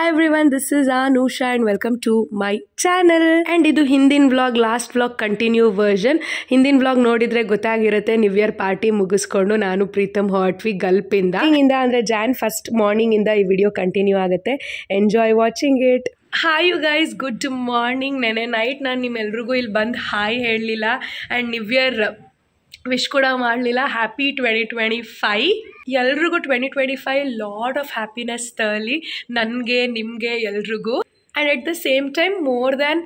Hi everyone, this is Anusha and welcome to my channel. And ಇದು ಹಿಂದಿನ vlog last vlog continue version. ಹಿಂದಿನ vlog ನೋಡಿದ್ರೆ ಗೊತ್ತಾಗಿರುತ್ತೆ. New year party ಮುಗಿಸ್ಕೊಂಡು ನಾನು ಪ್ರೀತಮ್ ಹೊರಟ್ವಿ ಗಲ್ಪಿಂದ. ಅಂದ್ರೆ ಜಾನ್ 1st ಮಾರ್ನಿಂಗ್ ಇಂದ ಈ ವಿಡಿಯೋ ಕಂಟಿನ್ಯೂ ಆಗುತ್ತೆ. Enjoy watching it. Hi you guys, good morning. ನೆನೆ ನೈಟ್ ನಾನು ನಿಮ್ಮೆಲ್ರಿಗೂ ಇಲ್ಲಿ ಬಂದು ಹಾಯ್ ಹೇಳಲಿಲ್ಲ ಆ್ಯಂಡ್ ನ್ಯೂ ಇಯರ್ ವಿಶ್ ಕೂಡ ಮಾಡಲಿಲ್ಲ. ಹ್ಯಾಪಿ 2025 ಎಲ್ರಿಗೂ. 2025 ಲಾಟ್ ಆಫ್ ಹ್ಯಾಪಿನೆಸ್ ತರಲಿ ನನಗೆ, ನಿಮಗೆ, ಎಲ್ರಿಗೂ. And at the same time more than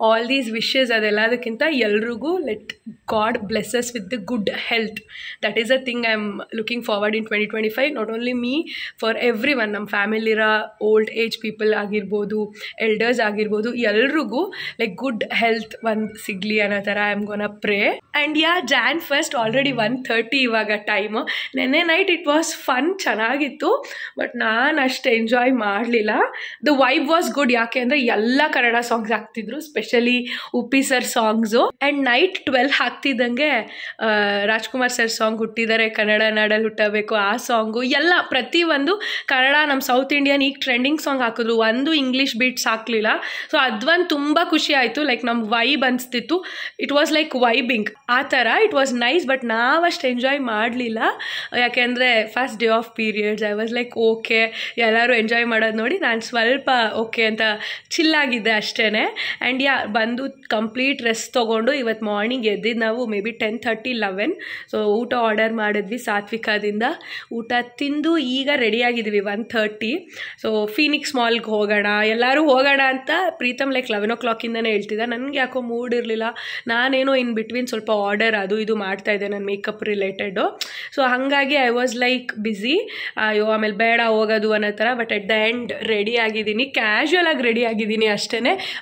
all these wishes ಅದೆಲ್ಲದಕ್ಕಿಂತ ಎಲ್ರಿಗೂ let God blesses with the good health. That is a thing I am looking forward in 2025. Not only me, for everyone. ನಮ್ಮ ಫ್ಯಾಮಿಲಿರ old age people ಆಗಿರ್ಬೋದು, elders ಆಗಿರ್ಬೋದು, ಎಲ್ರಿಗೂ like good health ಒಂದು ಸಿಗಲಿ ಅನ್ನೋ ಥರ I am gonna pray. And Jan 1st already 1:30 ಇವಾಗ ಟೈಮು. ನೆನ್ನೆ ನೈಟ್ ಇಟ್ ವಾಸ್ ಫನ್, ಚೆನ್ನಾಗಿತ್ತು. ಬಟ್ ನಾನು ಅಷ್ಟು ಎಂಜಾಯ್ ಮಾಡಲಿಲ್ಲ. The vibe was good. ಯಾಕೆ ಅಂದರೆ ಎಲ್ಲ ಕನ್ನಡ ಸಾಂಗ್ಸ್ ಹಾಕ್ತಿದ್ರು, specially Uppi sir songs. And night 12 ಹಾಕ್ತಿದ್ದಂಗೆ ರಾಜ್ಕುಮಾರ್ ಸರ್ ಸಾಂಗ್ ಹುಟ್ಟಿದ್ದಾರೆ ಕನ್ನಡ ನಾಡಲ್ಲಿ ಹುಟ್ಟಬೇಕು, ಆ ಸಾಂಗು ಎಲ್ಲ ಪ್ರತಿಯೊಂದು ಕನ್ನಡ ನಮ್ಮ ಸೌತ್ ಇಂಡಿಯನ್ ಈಗ ಟ್ರೆಂಡಿಂಗ್ ಸಾಂಗ್ ಹಾಕಿದ್ರು. ಒಂದು ಇಂಗ್ಲೀಷ್ ಬೀಟ್ಸ್ ಹಾಕಲಿಲ್ಲ. ಸೊ ಅದೊಂದು ತುಂಬ ಖುಷಿ ಆಯಿತು. ಲೈಕ್ ನಮ್ಮ ವೈಬ್ ಅನಿಸ್ತಿತ್ತು. ಇಟ್ ವಾಸ್ ಲೈಕ್ ವೈಬಿಂಗ್ ಆ ಥರ. It was nice. ಬಟ್ ನಾವಷ್ಟು ಎಂಜಾಯ್ ಮಾಡಲಿಲ್ಲ. ಯಾಕೆಂದರೆ first day of periods. I was like okay, ಎಲ್ಲರೂ ಎಂಜಾಯ್ ಮಾಡೋದು ನೋಡಿ ನಾನು ಸ್ವಲ್ಪ ಓಕೆ ಅಂತ ಚಿಲ್ಲಾಗಿದ್ದೆ ಅಷ್ಟೇ. ಆ್ಯಂಡ್ ಬಂದು ಕಂಪ್ಲೀಟ್ ರೆಸ್ಟ್ ತೊಗೊಂಡು ಇವತ್ತು ಮಾರ್ನಿಂಗ್ ಎದ್ದಿದ್ದು ನಾವು ಮೇ ಬಿ 10:30, 11. ಸೊ ಊಟ ಆರ್ಡರ್ ಮಾಡಿದ್ವಿ ಸಾತ್ವಿಕದಿಂದ. ಊಟ ತಿಂದು ಈಗ ರೆಡಿಯಾಗಿದ್ವಿ 1:30. ಸೊ ಫೀನಿಕ್ಸ್ ಮಾಲ್ಗೆ ಹೋಗೋಣ, ಎಲ್ಲರೂ ಹೋಗೋಣ ಅಂತ ಪ್ರೀತಮ್ ಲೈಕ್ 11 o'clockಯಿಂದನೇ ಹೇಳ್ತಿದ್ದೆ. ನನಗೆ ಯಾಕೋ ಮೂಡ್ ಇರಲಿಲ್ಲ. ನಾನೇನೋ ಇನ್ ಬಿಟ್ವೀನ್ ಸ್ವಲ್ಪ ಆರ್ಡರ್ ಅದು ಇದು ಮಾಡ್ತಾಯಿದ್ದೆ ನನ್ನ ಮೇಕಪ್ ರಿಲೇಟೆಡು. ಸೊ ಹಾಗಾಗಿ ಐ ವಾಸ್ ಲೈಕ್ ಬ್ಯುಸಿ. ಅಯ್ಯೋ ಆಮೇಲೆ ಬೇಡ ಹೋಗೋದು ಅನ್ನೋ ಥರ. But at the end ready ಆಗಿದ್ದೀನಿ, ಕ್ಯಾಶುವಲ್ ಆಗಿ ರೆಡಿ ಆಗಿದ್ದೀನಿ ಅಷ್ಟೇ.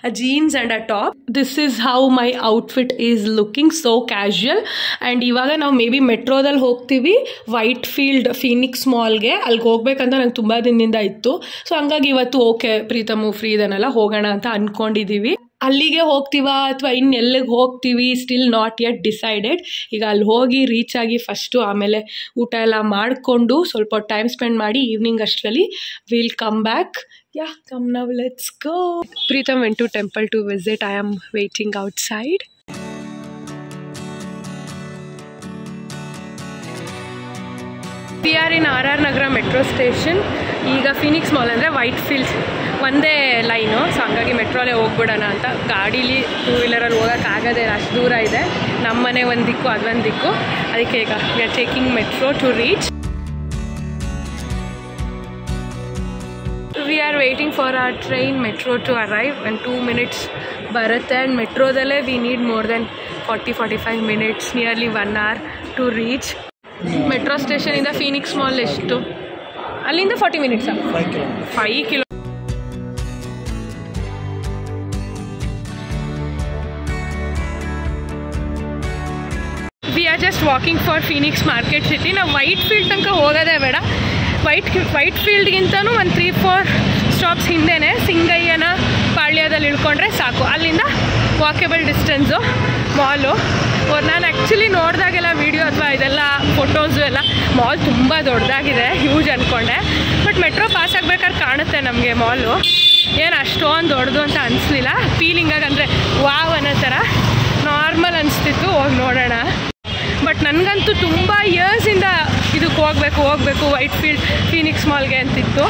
A jeans and a top. This is how my outfit is looking, so casual. And ಇವಾಗ ನಾವು ಮೇ ಬಿ ಮೆಟ್ರೋದಲ್ಲಿ ಹೋಗ್ತೀವಿ ವೈಟ್ ಫೀಲ್ಡ್ ಫೀನಿಕ್ಸ್ ಮಾಲ್ಗೆ. ಅಲ್ಲಿಗೆ ಹೋಗ್ಬೇಕಂತ ನಂಗೆ ತುಂಬ ದಿನದಿಂದ ಇತ್ತು. ಸೊ ಹಂಗಾಗಿ ಇವತ್ತು ಓಕೆ ಪ್ರೀತಮು ಫ್ರೀ ಇದನ್ನೆಲ್ಲ ಹೋಗೋಣ ಅಂತ ಅಂದ್ಕೊಂಡಿದ್ದೀವಿ. ಅಲ್ಲಿಗೆ ಹೋಗ್ತೀವಾ ಅಥವಾ ಇನ್ನೆಲ್ಲಿಗೆ ಹೋಗ್ತೀವಿ, ಸ್ಟಿಲ್ ನಾಟ್ ಯೆಟ್ ಡಿಸೈಡೆಡ್. ಈಗ ಅಲ್ಲಿ ಹೋಗಿ ರೀಚ್ ಆಗಿ ಫಸ್ಟು, ಆಮೇಲೆ ಊಟ ಎಲ್ಲ ಮಾಡಿಕೊಂಡು ಸ್ವಲ್ಪ ಟೈಮ್ ಸ್ಪೆಂಡ್ ಮಾಡಿ ಈವ್ನಿಂಗ್ ಅಷ್ಟರಲ್ಲಿ will come back. Come now, let's go. Pritham went to temple to visit. I am waiting outside. We are in RR Nagara metro station. ಈಗ ಫೀನಿಕ್ಸ್ ಮಾಲ್ ಅಂದರೆ ವೈಟ್ ಫೀಲ್ಡ್ಸ್ ಒಂದೇ line. So ಹಂಗಾಗಿ ಮೆಟ್ರೋಲೇ ಹೋಗ್ಬಿಡೋಣ ಅಂತ. ಗಾಡೀಲಿ 2 ವೀಲರಲ್ಲಿ ಹೋಗೋಕ್ಕಾಗದೆ, ಅಷ್ಟು ದೂರ ಇದೆ. ನಮ್ಮ ಮನೆ ಒಂದು ದಿಕ್ಕು, ಅದೊಂದು ದಿಕ್ಕು. ಅದಕ್ಕೆ ಈಗ we are taking metro to reach. We are waiting for our train metro to arrive and 2 minutes ಬರುತ್ತೆ. ಆ್ಯಂಡ್ ಮೆಟ್ರೋದಲ್ಲೇ we need more then 40-45 minutes, nearly 1 hour to reach. Metro ಸ್ಟೇಷನಿಂದ ಫೀನಿಕ್ಸ್ ಮಾಲ್ ಎಷ್ಟು? ಅಲ್ಲಿಂದ 40 minutes. 5 kilo. We are just walking for Phoenix market city. ನಾವು Whitefield ತನಕ ಹೋಗೋದೇ ಬೇಡ. White ಫೀಲ್ಡ್ಗಿಂತನೂ ಒಂದು 3-4 ಸ್ಟಾಪ್ಸ್ ಹಿಂದೆನೇ ಸಿಂಗಯ್ಯನ ಪಾಳ್ಯದಲ್ಲಿ ಇಳ್ಕೊಂಡ್ರೆ ಸಾಕು. ಅಲ್ಲಿಂದ ವಾಕೇಬಲ್ ಡಿಸ್ಟೆನ್ಸು ಮಾಲು. ನಾನು ಆ್ಯಕ್ಚುಲಿ ನೋಡಿದಾಗೆಲ್ಲ ವೀಡಿಯೋ ಅಥವಾ ಇದೆಲ್ಲ ಫೋಟೋಸು ಎಲ್ಲ ಮಾಲ್ ತುಂಬ ದೊಡ್ಡದಾಗಿದೆ, ಹ್ಯೂಜ್ ಅಂದ್ಕೊಂಡೆ. ಬಟ್ ಮೆಟ್ರೋ ಪಾಸ್ ಆಗ್ಬೇಕಾದ್ರೆ ಕಾಣುತ್ತೆ ನಮಗೆ ಮಾಲು. ಏನು ಅಷ್ಟೊಂದು ದೊಡ್ಡದು ಅಂತ ಅನಿಸ್ಲಿಲ್ಲ. ಫೀಲಿಂಗಾಗಿ ಅಂದರೆ ವಾವ್ ಅನ್ನೋ ಥರ ನಾರ್ಮಲ್ ಅನಿಸ್ತಿತ್ತು. ಹೋಗಿ ನೋಡೋಣ. ಬಟ್ ನನಗಂತೂ ತುಂಬ ಇಯರ್ಸಿಂದ ಇದಕ್ಕೆ ಹೋಗಬೇಕು ವೈಟ್ ಫೀಲ್ಡ್ ಫೀನಿಕ್ಸ್ ಮಾಲ್ಗೆ ಅಂತಿತ್ತು.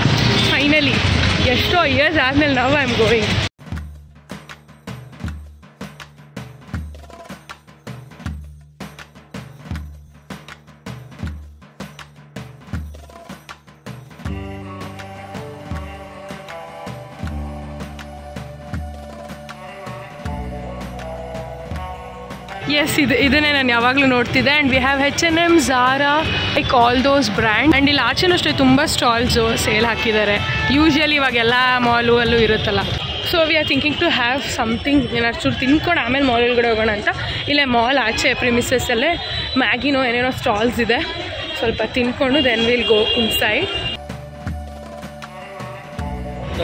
ಫೈನಲಿ ಎಷ್ಟೋ ಇಯರ್ಸ್ ಆದಮೇಲೆ ನಾವು ಐ ಆಮ್ ಗೋಯಿಂಗ್. ಎಸ್, ಇದನ್ನೇ ನಾನು ಯಾವಾಗಲೂ ನೋಡ್ತಿದ್ದೆ. And we have H&M, Zara, like all those brand. And ಇಲ್ಲಿ ಆಚೆನೂ ಅಷ್ಟೇ ತುಂಬ ಸ್ಟಾಲ್ಸು ಸೇಲ್ ಹಾಕಿದ್ದಾರೆ. ಯೂಶ್ವಲಿ ಇವಾಗೆಲ್ಲ ಮಾಲು ಅಲ್ಲೂ ಇರುತ್ತಲ್ಲ. So we are thinking to have something, ಏನಾದ್ರು ಚೂರು ತಿನ್ಕೊಂಡು ಆಮೇಲೆ ಮಾಲ್ ಒಳಗಡೆ ಹೋಗೋಣ ಅಂತ. ಇಲ್ಲೇ ಮಾಲ್ ಆಚೆ ಪ್ರಿಮಿಸಸ್ಸಲ್ಲೇ ಮ್ಯಾಗಿನೋ ಏನೇನೋ ಸ್ಟಾಲ್ಸ್ ಇದೆ. ಸ್ವಲ್ಪ ತಿನ್ಕೊಂಡು then will go inside.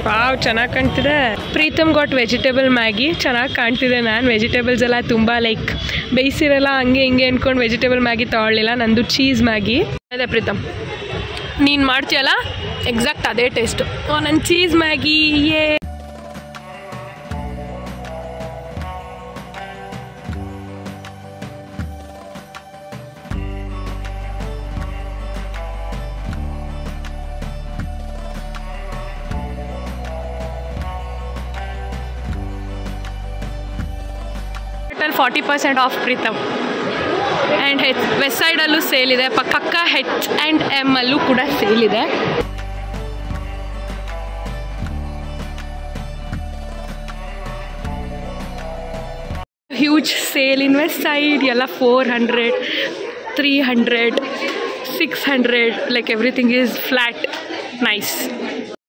Wow, ಚೆನ್ನಾಗಿ ಕಾಣ್ತಿದೆ. Pritam got vegetable Maggi. ಚೆನ್ನಾಗಿ ಕಾಣ್ತಿದೆ. ನಾನು ವೆಜಿಟೇಬಲ್ಸ್ ಎಲ್ಲ ತುಂಬ ಲೈಕ್ ಬೇಯಿಸಿರಲ್ಲ, ಹಂಗೆ ಹಿಂಗೆ ಅಂದ್ಕೊಂಡು ವೆಜಿಟೇಬಲ್ ಮ್ಯಾಗಿ ತೊಗೊಳ್ಳಿಲ್ಲ. ನಂದು ಚೀಸ್ ಮ್ಯಾಗಿ. ಅದೇ ಪ್ರೀತಮ್, ನೀನು ಮಾಡ್ತೀಯಲ್ಲ ಎಕ್ಸಾಕ್ಟ್ ಅದೇ ಟೇಸ್ಟು. ನನ್ನ ಚೀಸ್ ಮ್ಯಾಗಿ ಯೇ. Total 40% off Pritam. ಆ್ಯಂಡ್ ವೆಸ್ಟ್ ಸೈಡಲ್ಲೂ ಸೇಲ್ ಇದೆ, ಪಕ್ಕ H&M ಅಲ್ಲೂ ಕೂಡ ಸೇಲ್ ಇದೆ. Huge sale in Westside. ಎಲ್ಲ 400, 300, 600, like everything is flat. Nice.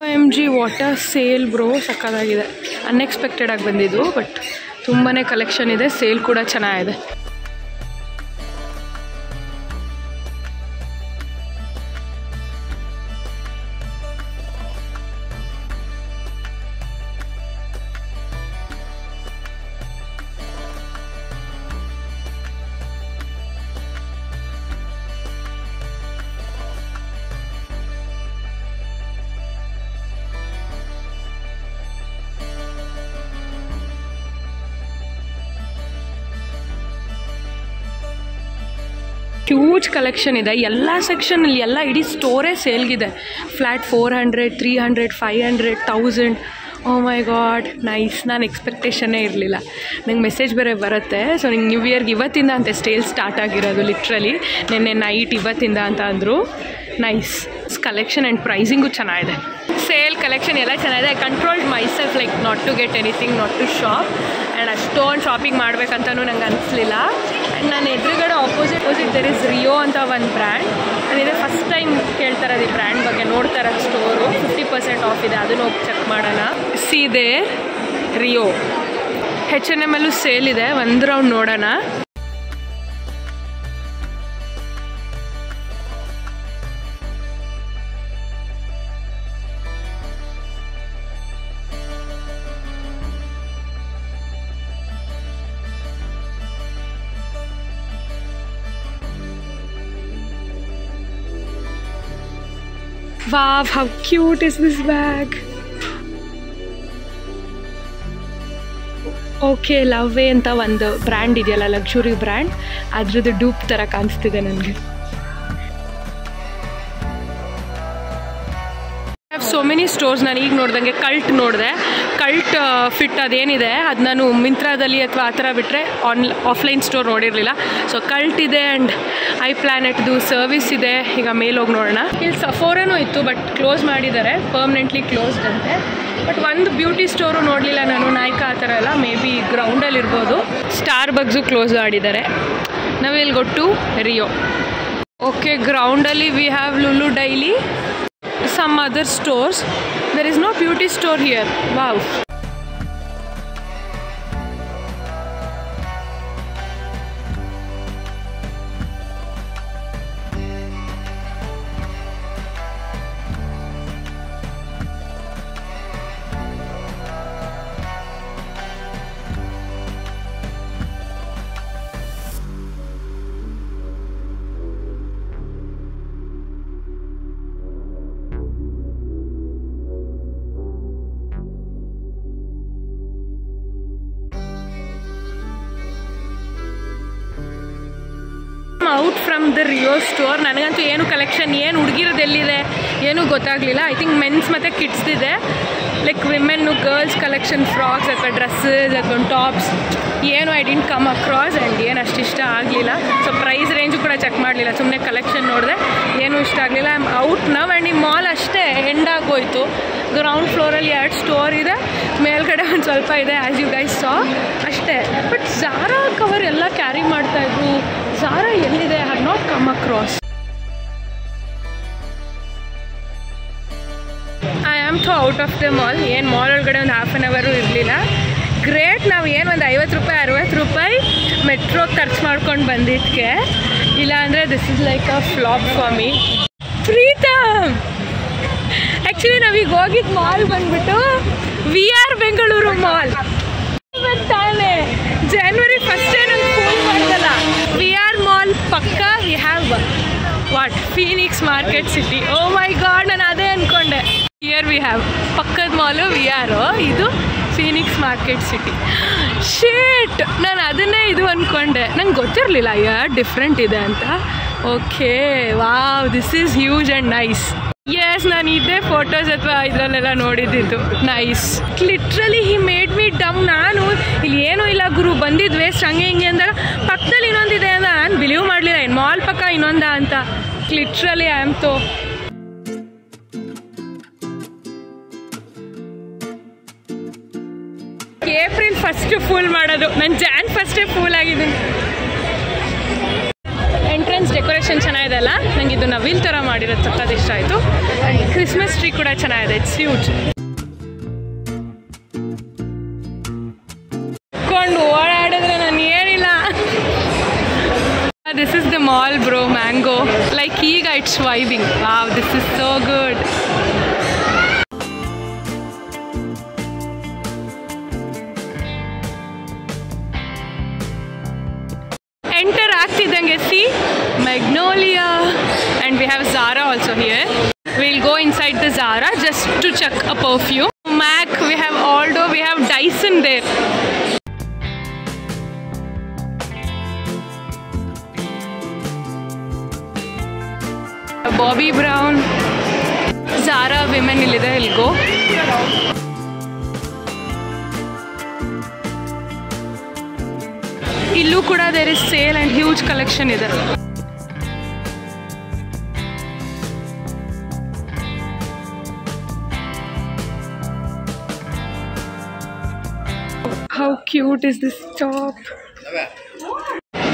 OMG what a sale bro, ಸಕ್ಕತ್ತಾಗಿದೆ. ಅನ್ಎಕ್ಸ್ಪೆಕ್ಟೆಡ್ ಆಗಿ ಬಂದಿದ್ದು, ಬಟ್ ತುಂಬಾ ಕಲೆಕ್ಷನ್ ಇದೆ, ಸೇಲ್ ಕೂಡ ಚೆನ್ನಾಗಿದೆ. ಹ್ಯೂಜ್ ಕಲೆಕ್ಷನ್ ಇದೆ, ಎಲ್ಲ ಸೆಕ್ಷನಲ್ಲಿ, ಎಲ್ಲ ಇಡೀ ಸ್ಟೋರೇ ಸೇಲ್ಗಿದೆ. Flat 400, 300, 500, 1000. O my god, nice. ನಾನು ಎಕ್ಸ್ಪೆಕ್ಟೇಷನ್ನೇ ಇರಲಿಲ್ಲ. ನಂಗೆ ಮೆಸೇಜ್ ಬೇರೆ ಬರುತ್ತೆ, ಸೊ ನಿಂಗೆ ನ್ಯೂ ಇಯರ್ಗೆ ಇವತ್ತಿಂದ ಅಂತ ಸೇಲ್ ಸ್ಟಾರ್ಟ್ ಆಗಿರೋದು, ಲಿಟ್ರಲಿ ನಿನ್ನೆ ನೈಟ್ ಇವತ್ತಿಂದ ಅಂತ ಅಂದರು. ನೈಸ್ ಕಲೆಕ್ಷನ್ ಆ್ಯಂಡ್ ಪ್ರೈಸಿಂಗು ಚೆನ್ನಾಗಿದೆ. ಸೇಲ್ ಕಲೆಕ್ಷನ್ ಎಲ್ಲ ಚೆನ್ನಾಗಿದೆ. I controlled myself like not to get anything, not to shop. And ಅಷ್ಟೊಂದು ಶಾಪಿಂಗ್ ಮಾಡಬೇಕಂತನೂ ನಂಗೆ ಅನಿಸ್ಲಿಲ್ಲ. ಆ್ಯಂಡ್ ನಾನು ಎದುರುಗಡೆ ಆಪೋಸಿಟ್ ದೆರ್ ಇಸ್ ರಿಯೋ ಅಂತ ಒಂದು ಬ್ರ್ಯಾಂಡ್. ನಾನಿದೆ ಫಸ್ಟ್ ಟೈಮ್ ಕೇಳ್ತಾ ಇರೋದು ಈ ಬ್ರ್ಯಾಂಡ್ ಬಗ್ಗೆ, ನೋಡ್ತಾ ಇರೋದು ಸ್ಟೋರು. 50% ಆಫ್ ಇದೆ, ಅದನ್ನು ಹೋಗಿ ಚೆಕ್ ಮಾಡೋಣ. ಇದೆ ರಿಯೋ. H&M ಅಲ್ಲೂ ಸೇಲ್ ಇದೆ, ಒಂದು ರೌಂಡ್ ನೋಡೋಣ. Wow, how cute is this bag? Okay, ಲವ್ವೇ ಅಂತ ಒಂದು ಬ್ರ್ಯಾಂಡ್ ಇದೆಯಲ್ಲ, ಲಕ್ಸುರಿ ಬ್ರ್ಯಾಂಡ್, ಅದ್ರದ್ದು ಡೂಪ್ ಥರ ಕಾಣಿಸ್ತಿದೆ ನನಗೆ. So many stores. ನಾನು ಈಗ ನೋಡ್ದಂಗೆ ಕಲ್ಟ್ ನೋಡಿದೆ. ಕಲ್ಟ್ ಫಿಟ್ ಅದೇನಿದೆ ಅದು ನಾನು ಮಿಂತ್ರಾದಲ್ಲಿ ಅಥವಾ ಆ ಥರ ಬಿಟ್ಟರೆ ಆಫ್ಲೈನ್ ಸ್ಟೋರ್ ನೋಡಿರಲಿಲ್ಲ. ಸೊ ಕಲ್ಟ್ ಇದೆ ಆ್ಯಂಡ್ ಐ ಪ್ಲಾನೆಟ್ದು ಸರ್ವಿಸ್ ಇದೆ. ಈಗ ಮೇಲೆ ಹೋಗಿ ನೋಡೋಣ. ಇಲ್ಲಿ ಸಫೋರನೂ ಇತ್ತು, ಬಟ್ ಕ್ಲೋಸ್ ಮಾಡಿದ್ದಾರೆ, ಪರ್ಮನೆಂಟ್ಲಿ ಕ್ಲೋಸ್ಡ್ ಅಂತೆ. ಬಟ್ ಒಂದು ಬ್ಯೂಟಿ ಸ್ಟೋರು ನೋಡಲಿಲ್ಲ ನಾನು, ನಾಯ್ಕಾ ಆ ಥರ ಎಲ್ಲ. ಮೇ ಬಿ ಗ್ರೌಂಡಲ್ಲಿ ಇರ್ಬೋದು. ಸ್ಟಾರ್ ಬಗ್ಸು ಕ್ಲೋಸ್ ಮಾಡಿದ್ದಾರೆ. ನಾವು ಇಲ್ಲಿ ಗೊಟ್ಟು ರಿಯೋ. ಓಕೆ, ಗ್ರೌಂಡಲ್ಲಿ we have Lulu daily, some other stores. There is no beauty store here. Wow. Out from the Rio store. ನನಗಂತೂ ಏನು ಕಲೆಕ್ಷನ್, ಏನು ಹುಡುಗಿರೋದು ಎಲ್ಲಿದೆ ಏನೂ ಗೊತ್ತಾಗಲಿಲ್ಲ. ಐ ಥಿಂಕ್ ಮೆನ್ಸ್ ಮತ್ತು ಕಿಡ್ಸ್ದಿದೆ, like women girls collection, frocks ಅಥವಾ ಡ್ರೆಸ್ಸಸ್ ಅಥವಾ ಟಾಪ್ಸ್, ಏನು I didn't come across. And ಏನು ಅಷ್ಟು ಇಷ್ಟ ಆಗಲಿಲ್ಲ. ಸೊ ಪ್ರೈಸ್ ರೇಂಜು ಕೂಡ ಚೆಕ್ ಮಾಡಲಿಲ್ಲ, ಸುಮ್ಮನೆ ಕಲೆಕ್ಷನ್ ನೋಡಿದೆ, ಏನೂ ಇಷ್ಟ ಆಗಲಿಲ್ಲ. I am out now. And ಈ ಮಾಲ್ ಅಷ್ಟೇ ಎಂಡ್ ಆಗೋಯ್ತು. ಗ್ರೌಂಡ್ ಫ್ಲೋರಲ್ಲಿ 2 ಸ್ಟೋರ್ ಇದೆ, ಮೇಲ್ಗಡೆ ಒಂದು ಸ್ವಲ್ಪ ಇದೆ, ಆ್ಯಸ್ ಯು ಗೈಸ್ ಸಾ, ಅಷ್ಟೇ. ಬಟ್ ಝಾರಾ ಕವರ್ ಎಲ್ಲ ಕ್ಯಾರಿ ಮಾಡ್ತಾಯಿದ್ರು. ಝಾರಾ ಎಲ್ಲಿದೆ? I have not come across. I am though out of the mall. ಏನು ಮಾಲ್ ಒಳಗಡೆ ಒಂದು ಹಾಫ್ ಆನ್ ಅವರು ಇರಲಿಲ್ಲ. ಗ್ರೇಟ್, ನಾವು ಏನು ಒಂದು 50 ರೂಪಾಯಿ 60 ರೂಪಾಯಿ ಮೆಟ್ರೋ ಖರ್ಚು ಮಾಡ್ಕೊಂಡು ಬಂದಿದ್ದಕ್ಕೆ. ಇಲ್ಲ ಅಂದರೆ this is like a flop for me. Pritam, actually ನಾವೀಗ ಹೋಗಿದ್ದು ಮಾಲ್ ಬಂದ್ಬಿಟ್ಟು VR ಬೆಂಗಳೂರು ಮಾಲ್. ತಾನೆ January 1st ನಂಗೆ ಫೋನ್ ಮಾಡ್ದಲ್ಲ. VR ಮಾಲ್ ಪಕ್ಕ we have what Phoenix market City. Oh my God, ನಾನು ಅದೇ ಅಂದ್ಕೊಂಡೆ. ಹಿಯರ್ ವಿ ಹ್ಯಾವ್ ಪಕ್ಕದ ಮಾಲು VR, ಇದು ಫೀನಿಕ್ಸ್ ಮಾರ್ಕೆಟ್ ಸಿಟಿ. ಶೇಟ್, ನಾನು ಅದನ್ನೇ ಇದು ಅಂದ್ಕೊಂಡೆ, ನಂಗೆ ಗೊತ್ತಿರಲಿಲ್ಲ ಡಿಫ್ರೆಂಟ್ ಇದೆ ಅಂತ. Okay, wow, this is huge and nice. Yes, ನಾನು ಇದೇ ಫೋಟೋಸ್ ಅಥವಾ ಇದರಲ್ಲೆಲ್ಲ ನೋಡಿದ್ದು. Nice. Literally he made me dumb. ನಾನು ಇಲ್ಲಿ ಏನೂ ಇಲ್ಲ ಗುರು, ಬಂದಿದ್ದು ವೇಸ್ಟ್ ಹಂಗೆ ಹಿಂಗೆ ಅಂದಾಗ ಪಕ್ಕದಲ್ಲಿ ಇನ್ನೊಂದಿದೆ ಅಂತ ನಾನು ಬಿಲೀವ್ ಮಾಡಲಿಲ್ಲ. ಏನು ಮಾಲ್ ಪಕ್ಕ ಇನ್ನೊಂದ ಅಂತ. ಲಿಟ್ರಲಿ ಐ ಆಮ್ ತೋ. ಏಪ್ರಿಲ್ ಫಸ್ಟ್ ಫುಲ್ ಮಾಡೋದು, ನಾನು ಜಾನ್ ಫಸ್ಟೇ ಫುಲ್ ಆಗಿದ್ದೀನಿ. ಎಂಟ್ರೆನ್ಸ್ ಡೆಕೋರೇಷನ್ ಚೆನ್ನಾಗಿದೆ ಅಲ್ಲ, ನಂಗೆ ಇದು ನವಿಲ್ ಥರ ಮಾಡಿರೋದು ಸಕ್ಕತ್ ಇಷ್ಟ ಆಯಿತು. ಕ್ರಿಸ್ಮಸ್ ಟ್ರೀ ಕೂಡ ಚೆನ್ನಾಗಿದೆ, ಇಟ್ಸ್ ಹ್ಯೂಜ್. ಕೊಂಡು ಓಡಾಡಿದ್ರೆ ನಾನು ಏನಿಲ್ಲ. This is the mall bro, Mango. Like ಈಗ it's vibing. Wow, this is so good. Enter ಆಗ್ತಿದ್ದಂಗೆ see Magnolia, and we have Zara also here. We'll go inside the Zara just to check a perfume. MAC, we have Aldo, we have Dyson there. Bobbi Brown, Zara women illide, I'll go. ಇಲ್ಲೂ ಕೂಡ there is sale and huge collection ಇದೆ. How cute is this top.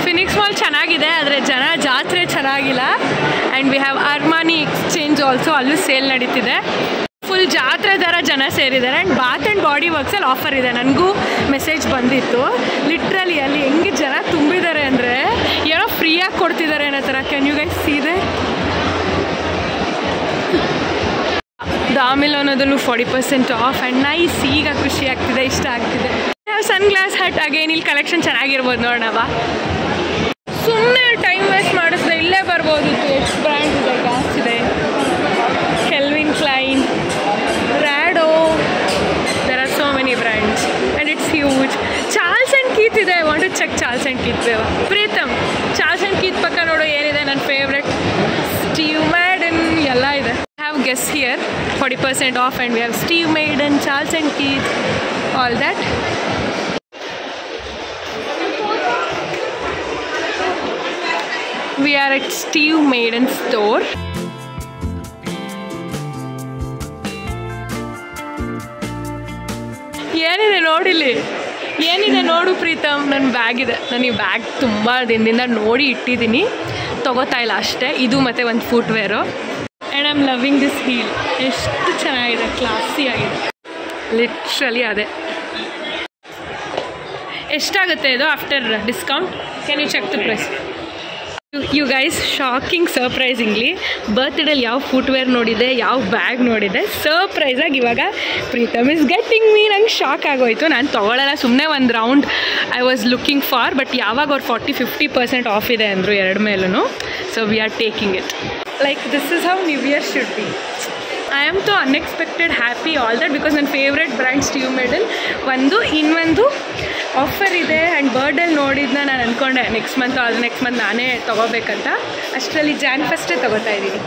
Phoenix mall ಚೆನ್ನಾಗಿದೆ, ಆದರೆ ಜನ ಜಾತ್ರೆ ಚೆನ್ನಾಗಿಲ್ಲ. And we have Armani Exchange also, ಅಲ್ಲೂ sale ನಡೀತಿದೆ. ಫುಲ್ ಜಾತ್ರೆ ಥರ ಜನ ಸೇರಿದ್ದಾರೆ. ಆ್ಯಂಡ್ ಬಾತ್ ಆ್ಯಂಡ್ ಬಾಡಿ ವರ್ಕ್ಸಲ್ಲಿ ಆಫರ್ ಇದೆ. ನನಗೂ ಮೆಸೇಜ್ ಬಂದಿತ್ತು. ಲಿಟ್ರಲಿ ಅಲ್ಲಿ ಹೆಂಗೆ ಜನ ತುಂಬಿದ್ದಾರೆ ಅಂದರೆ ಏನೋ ಫ್ರೀಯಾಗಿ ಕೊಡ್ತಿದ್ದಾರೆ ಅನ್ನೋ ಥರ. Can you guys see they? ದಾಮಿಲ್ ಅನ್ನೋದಲ್ಲೂ 40% ಆಫ್. ಆ್ಯಂಡ್ ನೈಸ್, ಈಗ ಖುಷಿ ಆಗ್ತಿದೆ, ಇಷ್ಟ ಆಗ್ತಿದೆ. ಸನ್ ಗ್ಲಾಸ್ ಹಟ್ ಅಗೇನ್, ಇಲ್ಲಿ ಕಲೆಕ್ಷನ್ ಚೆನ್ನಾಗಿರ್ಬೋದು ನೋಡೋಣವ. ಸುಮ್ಮನೆ ಟೈಮ್ ವೇಸ್ಟ್ ಮಾಡಿಸಿದೆ, ಇಲ್ಲೇ ಬರ್ಬೋದಿತ್ತು. ಎಷ್ಟು ಬ್ರ್ಯಾಂಡ್ ಇದೆ, ಗ್ಲಾಸ್ ಇದೆ, kelvin ಕ್ಲೈನ್, Rado. There are so many brands and it's huge. Charles and Keith ಇದೆ. I want to check Charles and Keith. Pritham, Charles and Keith ಪಕ್ಕ ನೋಡು ಏನಿದೆ. ನನ್ನ ಫೇವ್ರೆಟ್ Steve Madden ಎಲ್ಲ ಇದೆ. I have guests here, 40% off, and we have Steve Madden, Charles and Keith, all that. We are at Steve Madden store. ಏನಿದೆ ನೋಡಿಲಿ, ಏನಿದೆ ನೋಡು ಪ್ರೀತಮ್. ನನ್ನ ಬ್ಯಾಗ್ ಇದೆ. ನಾನು ಈ ಬ್ಯಾಗ್ ತುಂಬ ದಿನದಿಂದ ನೋಡಿ ಇಟ್ಟಿದ್ದೀನಿ, ತೊಗೋತಾ ಇಲ್ಲ ಅಷ್ಟೇ. ಇದು ಮತ್ತು ಒಂದು footwear. And I am loving this heel. ಎಷ್ಟು ಚೆನ್ನಾಗಿದೆ, ಕ್ಲಾಸಿ ಆಗಿದೆ. ಲಿಟ್ರಲಿ ಅದೇ. ಎಷ್ಟಾಗುತ್ತೆ ಇದು after discount? Can you check the price? You guys, shocking surprisingly ಬರ್ತ್ಡೇಲಿ ಯಾವ ಫುಟ್ವೇರ್ ನೋಡಿದೆ, ಯಾವ ಬ್ಯಾಗ್ ನೋಡಿದೆ, ಸರ್ಪ್ರೈಸಾಗಿ ಇವಾಗ ಪ್ರೀತಮ್ ಇಸ್ ಗೆಟ್ಟಿಂಗ್ ಮೀ. ನಂಗೆ ಶಾಕ್ ಆಗೋಯ್ತು. ನಾನು ತೊಗೊಳ್ಳಲ್ಲ, ಸುಮ್ಮನೆ ಒಂದು round I was looking for. But ಯಾವಾಗ ಅವ್ರು 40-50% ಆಫ್ ಇದೆ ಅಂದರು ಎರಡು ಮೇಲೂ. So we are taking it. Like this is how new year should be. I am though unexpected happy all that because ನನ್ನ ಫೇವ್ರೆಟ್ ಬ್ರ್ಯಾಂಡ್ ಸ್ಟೀವ್ ಮೆಡಲ್ ಇನ್ನೊಂದು offer ಇದೆ. And ಬರ್ಡೇಲಿ ನೋಡಿದ್ನ ನಾನು ಅಂದ್ಕೊಂಡೆ ನೆಕ್ಸ್ಟ್ ಮಂತ್ ನಾನೇ ತೊಗೋಬೇಕಂತ. ಅಷ್ಟರಲ್ಲಿ ಜಾನ್ ಫಸ್ಟೇ ತೊಗೋತಾ ಇದ್ದೀನಿ.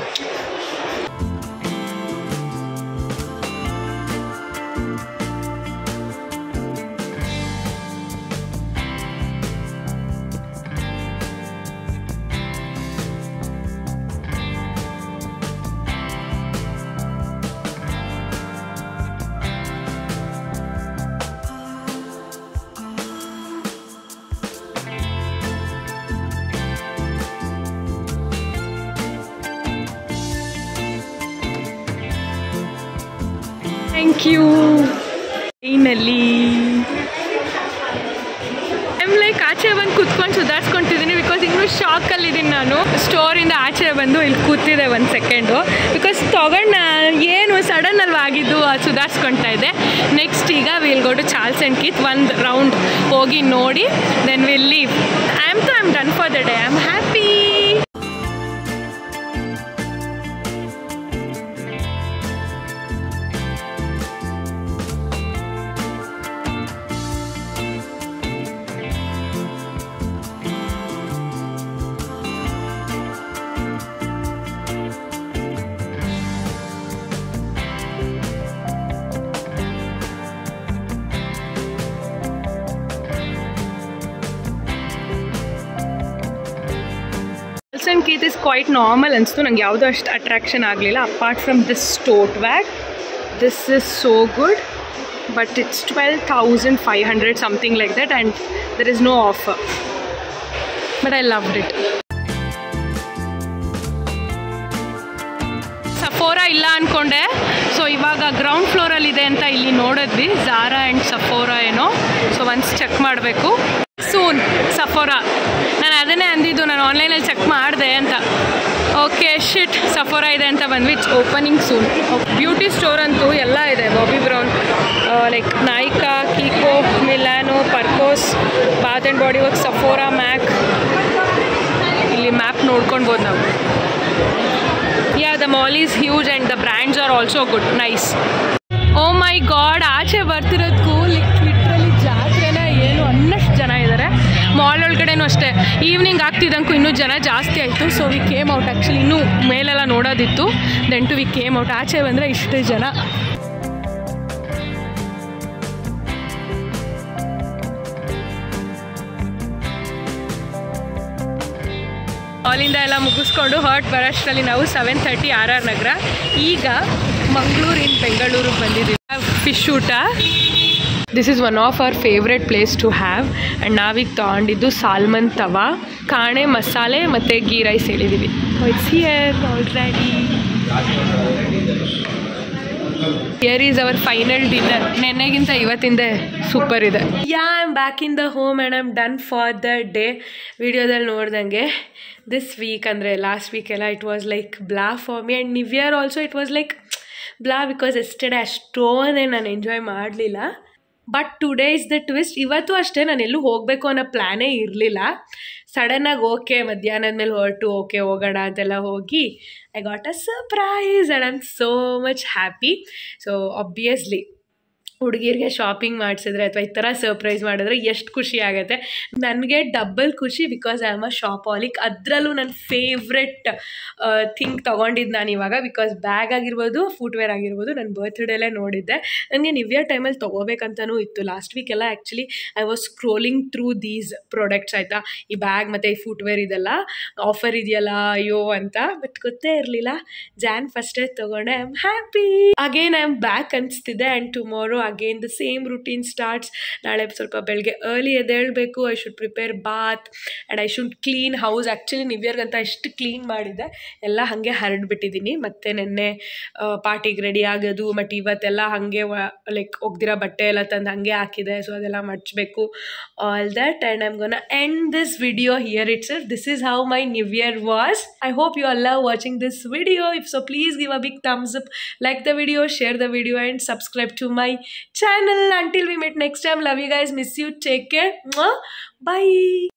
Thank you. Finally I'm like ಆಚೆ ಬಂದು ಕೂತ್ಕೊಂಡು ಸುಧಾರಿಸ್ಕೊತಿದ್ದೀನಿ ಬಿಕಾಸ್ ಇನ್ನೂ ಶಾಕಲ್ಲಿದ್ದೀನಿ ನಾನು. ಸ್ಟೋರಿಂದ ಆಚೆ ಬಂದು ಇಲ್ಲಿ ಕೂತಿದ್ದೆ 1 ಸೆಕೆಂಡು ಬಿಕಾಸ್ ತೊಗೊಂಡು ಏನು ಸಡನ್ ಅಲ್ಲಿ ಆಗಿದ್ದು ಸುಧಾರಿಸ್ಕೊಳ್ತಾ ಇದ್ದೆ. ನೆಕ್ಸ್ಟ್ ಈಗ will go to Charles and Keith, ಒಂದು ರೌಂಡ್ ಹೋಗಿ ನೋಡಿ then will leave. I am done for the day. I am happy. Turks and Caicos is quite normal ಅನಿಸ್ತು, ನಂಗೆ ಯಾವುದೂ ಅಷ್ಟು ಅಟ್ರಾಕ್ಷನ್ ಆಗಲಿಲ್ಲ apart from this tote bag. This is so good, but it's 12,500 something like that, and there is no offer, but I loved it. Sephora ಇಲ್ಲ ಅಂದ್ಕೊಂಡೆ, so ಇವಾಗ ground ಫ್ಲೋರಲ್ಲಿದೆ ಅಂತ ಇಲ್ಲಿ ನೋಡಿದ್ವಿ, ಝಾರಾ ಆ್ಯಂಡ್ ಸಫೋರಾ ಏನೋ. ಸೊ ಒನ್ಸ್ ಚೆಕ್ ಮಾಡಬೇಕು. Soon ಸಫೋರಾ, ನಾನು ಅದನ್ನೇ ಅಂದಿದ್ದು, ನಾನು ಆನ್ಲೈನಲ್ಲಿ ಚೆಕ್ ಮಾಡಿದೆ ಅಂತ. ಓಕೆ ಶಿಟ್, ಸಫೋರಾ ಇದೆ ಅಂತ ಬಂದ್ವಿ. It's opening soon. Beauty store ಅಂತೂ ಎಲ್ಲ ಇದೆ. Bobbi Brown, like Nykaa, Kiko, Milano, Parcos, Bath and Body Works, Sephora, MAC. ಇಲ್ಲಿ ಮ್ಯಾಪ್ ನೋಡ್ಕೊಳ್ಬೋದು ನಾವು. Yeah, the mall is huge and the brands are also good. Nice. Oh my god, ಆಚೆ ಬರ್ತಿರೋದಕ್ಕೂ literally ಜಾತ್ರೆನ ಏನು ಅನ್ನಷ್ಟು ಜನ ಇದ್ದಾರೆ. Mall ಒಳಗಡೆನೂ ಅಷ್ಟೇ, ಈವ್ನಿಂಗ್ ಆಗ್ತಿದ್ದಂಗೂ ಇನ್ನೂ ಜನ ಜಾಸ್ತಿ ಆಯಿತು. So we came out. Actually ಇನ್ನೂ ಮೇಲೆಲ್ಲ ನೋಡೋದಿತ್ತು, then too we came out. ಆಚೆ ಬಂದರೆ ಇಷ್ಟು ಜನ. ಮಾಲಿಂದ ಎಲ್ಲ ಮುಗಿಸ್ಕೊಂಡು ಹೊರಟು ಬರೋಷ್ಟರಲ್ಲಿ ನಾವು 7:30 RR ನಗರ. ಈಗ ಮಂಗಳೂರಿನ ಬೆಂಗಳೂರಿಗೆ ಬಂದಿದ್ದೀವಿ. ಫಿಶ್ ಊಟ. This is one of our favourite place to have. And ನಾವೀಗ ತೊಗೊಂಡಿದ್ದು ಸಾಲ್ಮನ್ ತವಾ, ಕಾಣೆ ಮಸಾಲೆ ಮತ್ತು ಗೀ ರೈಸ್ ಹೇಳಿದ್ದೀವಿ. It's here already. Here is our final dinner. ನೆನ್ನೆಗಿಂತ ಇವತ್ತಿಂದೆ ಸೂಪರ್ ಇದೆ. Yeah, I am back in the home and I am done for the day. ವಿಡಿಯೋದಲ್ಲಿ ನೋಡ್ದಂಗೆ ದಿಸ್ ವೀಕ್ ಅಂದರೆ ಲಾಸ್ಟ್ ವೀಕ್ ಎಲ್ಲ it was like blah for me, and new year also it was like blah because yesterday ಅಷ್ಟೊಂದೇ ನಾನು enjoy ಮಾಡಲಿಲ್ಲ. But today is the twist. ಇವತ್ತು ಅಷ್ಟೇ ನಾನು ಎಲ್ಲೂ ಹೋಗಬೇಕು ಅನ್ನೋ ಪ್ಲ್ಯಾನೇ ಇರಲಿಲ್ಲ. ಸಡನ್ನಾಗಿ ಓಕೆ ಮಧ್ಯಾಹ್ನದ ಮೇಲೆ ಹೊರಟು ಓಕೆ ಹೋಗೋಣ ಅಂತೆಲ್ಲ ಹೋಗಿ I got a surprise and I am so much happy. So obviously ಹುಡುಗಿರಿಗೆ ಶಾಪಿಂಗ್ ಮಾಡಿಸಿದ್ರೆ ಅಥವಾ ಈ ಥರ ಸರ್ಪ್ರೈಸ್ ಮಾಡಿದ್ರೆ ಎಷ್ಟು ಖುಷಿ ಆಗುತ್ತೆ. ನನಗೆ ಡಬಲ್ ಖುಷಿ ಬಿಕಾಸ್ ಐ ಆಮ್ ಅ ಶಾಪಾಲಿಕ್. ಅದರಲ್ಲೂ ನನ್ನ ಫೇವ್ರೆಟ್ ಥಿಂಗ್ ತೊಗೊಂಡಿದ್ದು ನಾನು ಇವಾಗ, ಬಿಕಾಸ್ ಬ್ಯಾಗ್ ಆಗಿರ್ಬೋದು, ಫುಟ್ವೇರ್ ಆಗಿರ್ಬೋದು, ನನ್ನ ಬರ್ತ್ಡೇಲೇ ನೋಡಿದ್ದೆ. ನನಗೆ ನ್ಯೂ ಇಯರ್ ಟೈಮಲ್ಲಿ ತೊಗೋಬೇಕಂತನೂ ಇತ್ತು. ಲಾಸ್ಟ್ ವೀಕೆಲ್ಲ actually I was scrolling through these products ಆಯಿತಾ, ಈ ಬ್ಯಾಗ್ ಮತ್ತು ಈ ಫುಟ್ವೇರ್ ಇದೆಲ್ಲ ಆಫರ್ ಇದೆಯಲ್ಲ ಅಯ್ಯೋ ಅಂತ. ಬಟ್ ಗೊತ್ತೇ ಇರಲಿಲ್ಲ. Jan 1st ತೊಗೊಂಡೆ. I am happy. Again I am back ಅನಿಸ್ತಿದೆ. And tomorrow again the same routine starts. ನಾಳೆ ಸ್ವಲ್ಪ ಬೆಳಗ್ಗೆ ಅರ್ಲಿ ಎದ್ದೇಳಬೇಕು. I should prepare bath and I should clean house. Actually new ಇಯರ್ಗಂತ ಎಷ್ಟು ಕ್ಲೀನ್ ಮಾಡಿದ್ದೆ, ಎಲ್ಲ ಹಾಗೆ ಹರಡ್ಬಿಟ್ಟಿದ್ದೀನಿ. ಮತ್ತು ನೆನ್ನೆ ಪಾರ್ಟಿಗೆ ರೆಡಿ ಆಗೋದು, ಮತ್ತು ಇವತ್ತೆಲ್ಲ ಹಾಗೆ ಲೈಕ್ ಒಗ್ದಿರೋ ಬಟ್ಟೆ ಎಲ್ಲ ತಂದು ಹಾಗೆ ಹಾಕಿದೆ. ಸೊ ಅದೆಲ್ಲ ಮಡಚಬೇಕು, all that. And I am gonna end this video here itself. This is how my new year was. I hope you all love watching this video. If so, please give a big thumbs up, like the video, share the video, and subscribe to my channel. Until we meet next time, love you guys, miss you, take care. Bye.